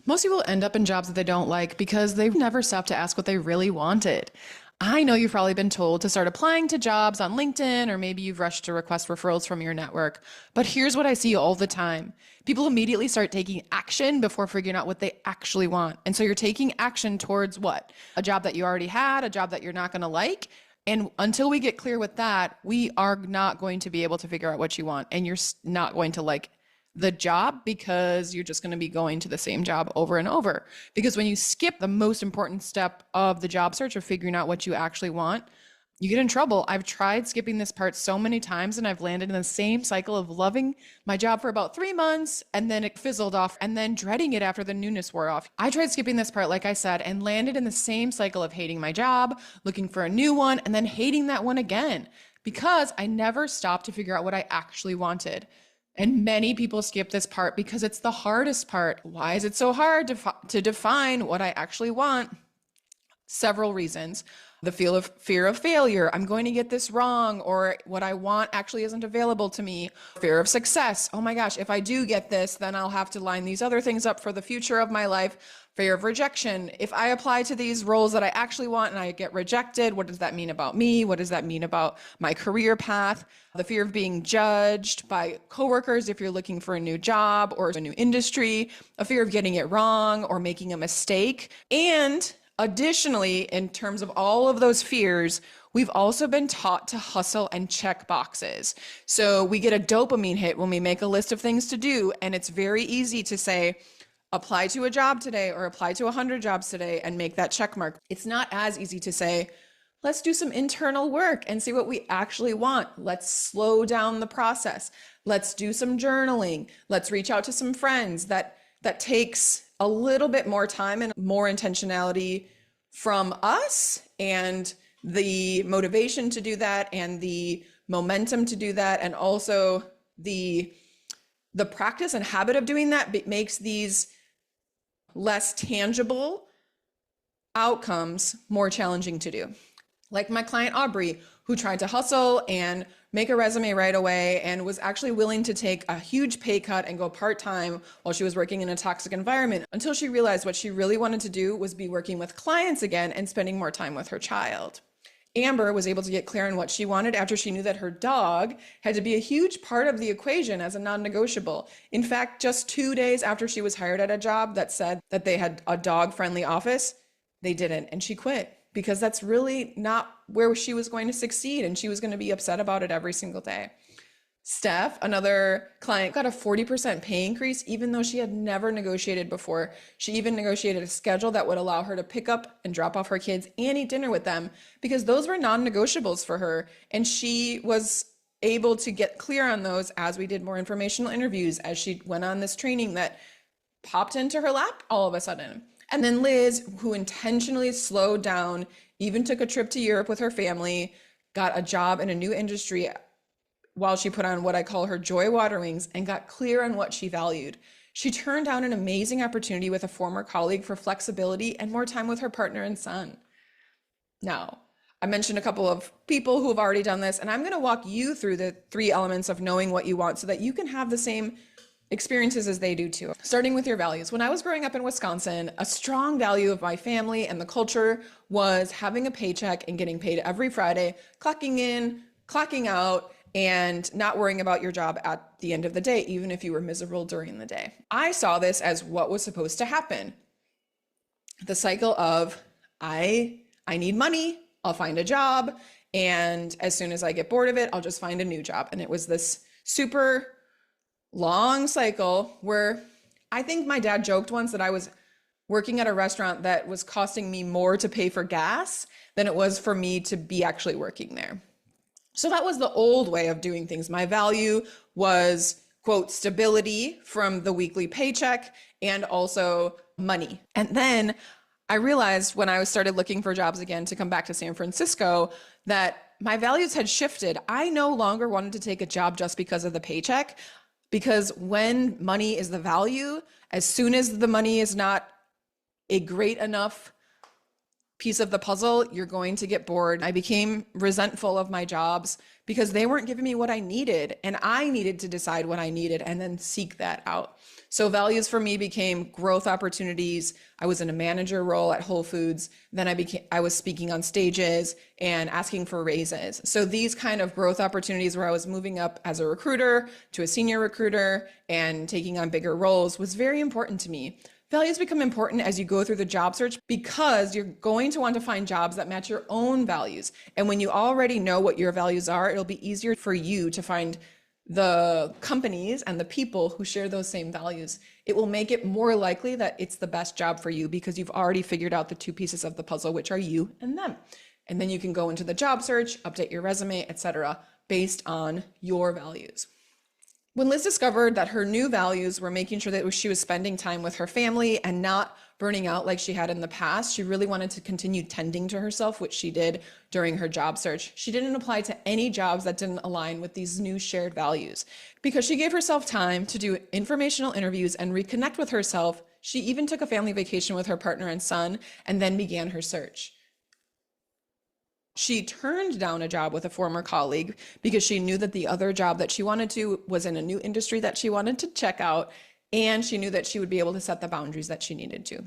Most people end up in jobs that they don't like because they've never stopped to ask what they really wanted. I know you've probably been told to start applying to jobs on LinkedIn, or maybe you've rushed to request referrals from your network. But here's what I see all the time. People immediately start taking action before figuring out what they actually want. And so you're taking action towards what? A job that you already had, a job that you're not going to like. And until we get clear with that, we are not going to be able to figure out what you want. And you're not going to like the job because you're just going to be going to the same job over and over. Because when you skip the most important step of the job search of figuring out what you actually want, you get in trouble. I've tried skipping this part so many times and I've landed in the same cycle of loving my job for about 3 months and then it fizzled off and then dreading it after the newness wore off. I tried skipping this part, like I said, and landed in the same cycle of hating my job, looking for a new one, and then hating that one again because I never stopped to figure out what I actually wanted. And many people skip this part because it's the hardest part. Why is it so hard to define what I actually want? Several reasons. The fear of failure. I'm going to get this wrong, or what I want actually isn't available to me. Fear of success. Oh my gosh, if I do get this, then I'll have to line these other things up for the future of my life. Fear of rejection. If I apply to these roles that I actually want and I get rejected, what does that mean about me? What does that mean about my career path? The fear of being judged by coworkers if you're looking for a new job or a new industry. A fear of getting it wrong or making a mistake. And additionally, in terms of all of those fears, we've also been taught to hustle and check boxes. So we get a dopamine hit when we make a list of things to do, and it's very easy to say, apply to a job today or apply to 100 jobs today and make that check mark. It's not as easy to say, let's do some internal work and see what we actually want. Let's slow down the process. Let's do some journaling. Let's reach out to some friends. That takes a little bit more time and more intentionality from us, and the motivation to do that and the momentum to do that, and also the practice and habit of doing that makes these less tangible outcomes more challenging to do. Like my client Aubry, who tried to hustle and make a resume right away and was actually willing to take a huge pay cut and go part-time while she was working in a toxic environment, until she realized what she really wanted to do was be working with clients again and spending more time with her child. Amber was able to get clear on what she wanted after she knew that her dog had to be a huge part of the equation as a non-negotiable. In fact, just 2 days after she was hired at a job that said that they had a dog-friendly office, they didn't, and she quit because that's really not where she was going to succeed, and she was going to be upset about it every single day. Steph, another client, got a 40% pay increase, even though she had never negotiated before. She even negotiated a schedule that would allow her to pick up and drop off her kids and eat dinner with them, because those were non-negotiables for her. And she was able to get clear on those as we did more informational interviews, as she went on this training that popped into her lap all of a sudden. And then Liz, who intentionally slowed down, even took a trip to Europe with her family, got a job in a new industry while she put on what I call her joy water wings and got clear on what she valued. She turned down an amazing opportunity with a former colleague for flexibility and more time with her partner and son. Now, I mentioned a couple of people who have already done this, and I'm going to walk you through the 3 elements of knowing what you want so that you can have the same experiences as they do too. Starting with your values. When I was growing up in Wisconsin, a strong value of my family and the culture was having a paycheck and getting paid every Friday, clocking in, clocking out, and not worrying about your job at the end of the day, even if you were miserable during the day. I saw this as what was supposed to happen. The cycle of, I need money, I'll find a job, and as soon as I get bored of it, I'll just find a new job. And it was this super long cycle where I think my dad joked once that I was working at a restaurant that was costing me more to pay for gas than it was for me to be actually working there. So that was the old way of doing things. My value was, quote, stability from the weekly paycheck and also money. And then I realized when I started looking for jobs again to come back to San Francisco that my values had shifted. I no longer wanted to take a job just because of the paycheck, because when money is the value, as soon as the money is not a great enough piece of the puzzle, you're going to get bored. I became resentful of my jobs because they weren't giving me what I needed, and I needed to decide what I needed and then seek that out. So values for me became growth opportunities. I was in a manager role at Whole Foods. Then I was speaking on stages and asking for raises. So these kind of growth opportunities where I was moving up as a recruiter to a senior recruiter and taking on bigger roles was very important to me. Values become important as you go through the job search because you're going to want to find jobs that match your own values. And when you already know what your values are, it'll be easier for you to find the companies and the people who share those same values. It will make it more likely that it's the best job for you because you've already figured out the two pieces of the puzzle, which are you and them. And then you can go into the job search, update your resume, etc., based on your values. When Liz discovered that her new values were making sure that she was spending time with her family and not burning out like she had in the past, she really wanted to continue tending to herself, which she did during her job search. She didn't apply to any jobs that didn't align with these new shared values. Because she gave herself time to do informational interviews and reconnect with herself, she even took a family vacation with her partner and son and then began her search. She turned down a job with a former colleague because she knew that the other job that she wanted to was in a new industry that she wanted to check out, and she knew that she would be able to set the boundaries that she needed to.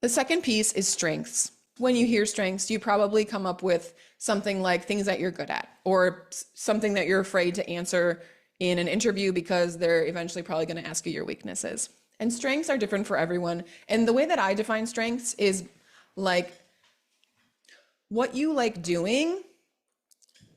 The second piece is strengths. When you hear strengths, you probably come up with something like things that you're good at or something that you're afraid to answer in an interview because they're eventually probably going to ask you your weaknesses. And strengths are different for everyone. And the way that I define strengths is like what you like doing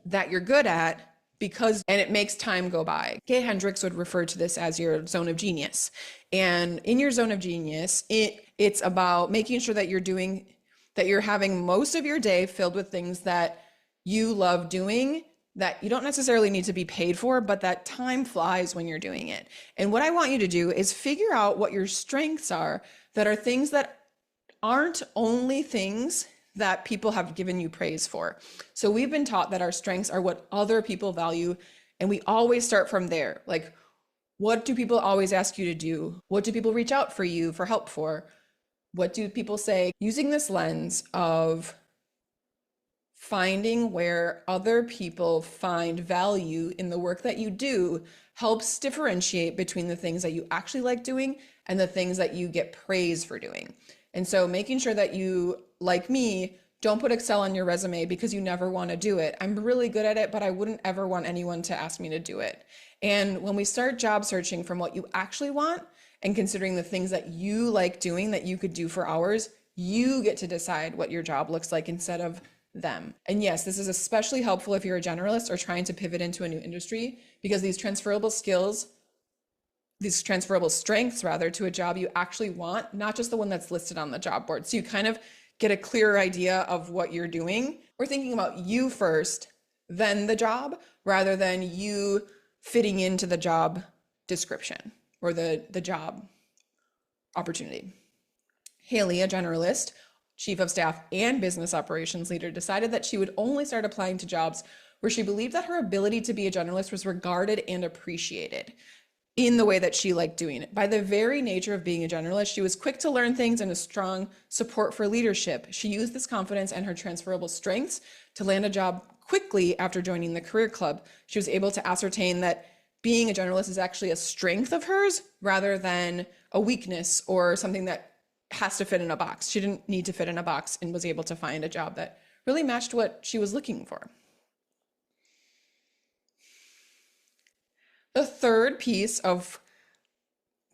that you're good at and it makes time go by. Gay Hendricks would refer to this as your zone of genius. And in your zone of genius, it's about making sure that you're having most of your day filled with things that you love doing that you don't necessarily need to be paid for, but that time flies when you're doing it. And what I want you to do is figure out what your strengths are that are things that aren't only things that people have given you praise for. So we've been taught that our strengths are what other people value, and we always start from there. Like, what do people always ask you to do? What do people reach out for you for help for? What do people say? Using this lens of finding where other people find value in the work that you do helps differentiate between the things that you actually like doing and the things that you get praise for doing. And so making sure that you, like me, don't put Excel on your resume because you never want to do it. I'm really good at it, but I wouldn't ever want anyone to ask me to do it. And when we start job searching from what you actually want and considering the things that you like doing that you could do for hours, you get to decide what your job looks like instead of them. And yes, this is especially helpful if you're a generalist or trying to pivot into a new industry because these transferable strengths rather to a job you actually want, not just the one that's listed on the job board. So you kind of get a clearer idea of what you're doing. We're thinking about you first, then the job, rather than you fitting into the job description or the job opportunity. Haley, a generalist, chief of staff and business operations leader, decided that she would only start applying to jobs where she believed that her ability to be a generalist was regarded and appreciated in the way that she liked doing it. By the very nature of being a generalist, she was quick to learn things and a strong support for leadership. She used this confidence and her transferable strengths to land a job quickly after joining the career club. She was able to ascertain that being a generalist is actually a strength of hers rather than a weakness or something that has to fit in a box. She didn't need to fit in a box and was able to find a job that really matched what she was looking for. The third piece of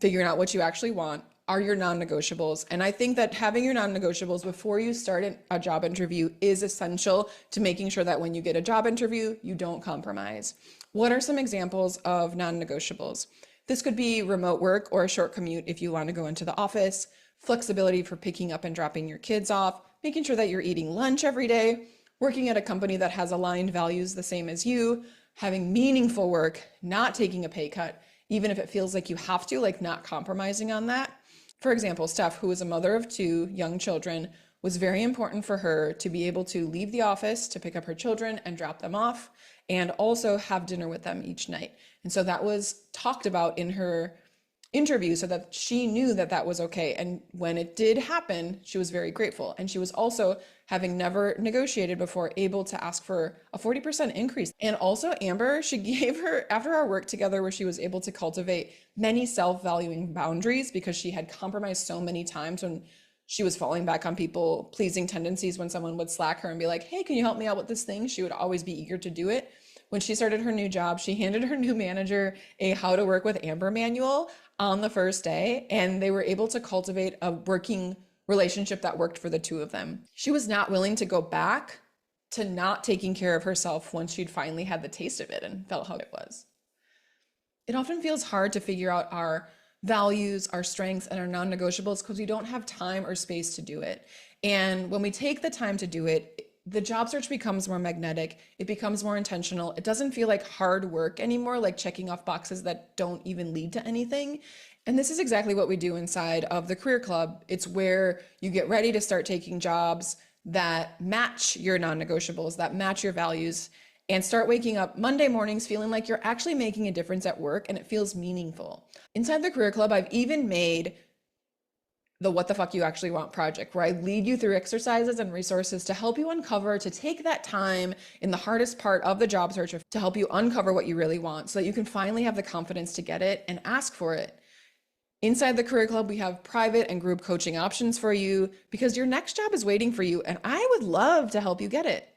figuring out what you actually want are your non-negotiables. And I think that having your non-negotiables before you start a job interview is essential to making sure that when you get a job interview, you don't compromise. What are some examples of non-negotiables? This could be remote work or a short commute if you want to go into the office, flexibility for picking up and dropping your kids off, making sure that you're eating lunch every day, working at a company that has aligned values the same as you, having meaningful work, not taking a pay cut, even if it feels like you have to, like not compromising on that. For example, Steph, who is a mother of 2 young children, was very important for her to be able to leave the office to pick up her children and drop them off, and also have dinner with them each night. And so that was talked about in her interview so that she knew that that was okay. And when it did happen, she was very grateful. And she was also, having never negotiated before, able to ask for a 40% increase. And also, Amber, she gave her, after our work together, where she was able to cultivate many self-valuing boundaries because she had compromised so many times when she was falling back on people pleasing tendencies. When someone would slack her and be like, hey, can you help me out with this thing? She would always be eager to do it. When she started her new job, she handed her new manager a how to work with Amber manual on the first day, and they were able to cultivate a working relationship that worked for the two of them. She was not willing to go back to not taking care of herself once she'd finally had the taste of it and felt how it was. It often feels hard to figure out our values, our strengths, and our non-negotiables because we don't have time or space to do it. And when we take the time to do it, the job search becomes more magnetic. It becomes more intentional. It doesn't feel like hard work anymore, like checking off boxes that don't even lead to anything. And this is exactly what we do inside of the Career Club. It's where you get ready to start taking jobs that match your non-negotiables, that match your values, and start waking up Monday mornings feeling like you're actually making a difference at work and it feels meaningful. Inside the Career Club, I've even made the What the Fuck You Actually Want project, where I lead you through exercises and resources to help you uncover, to take that time in the hardest part of the job search to help you uncover what you really want so that you can finally have the confidence to get it and ask for it. Inside the Career Club, we have private and group coaching options for you because your next job is waiting for you, and I would love to help you get it.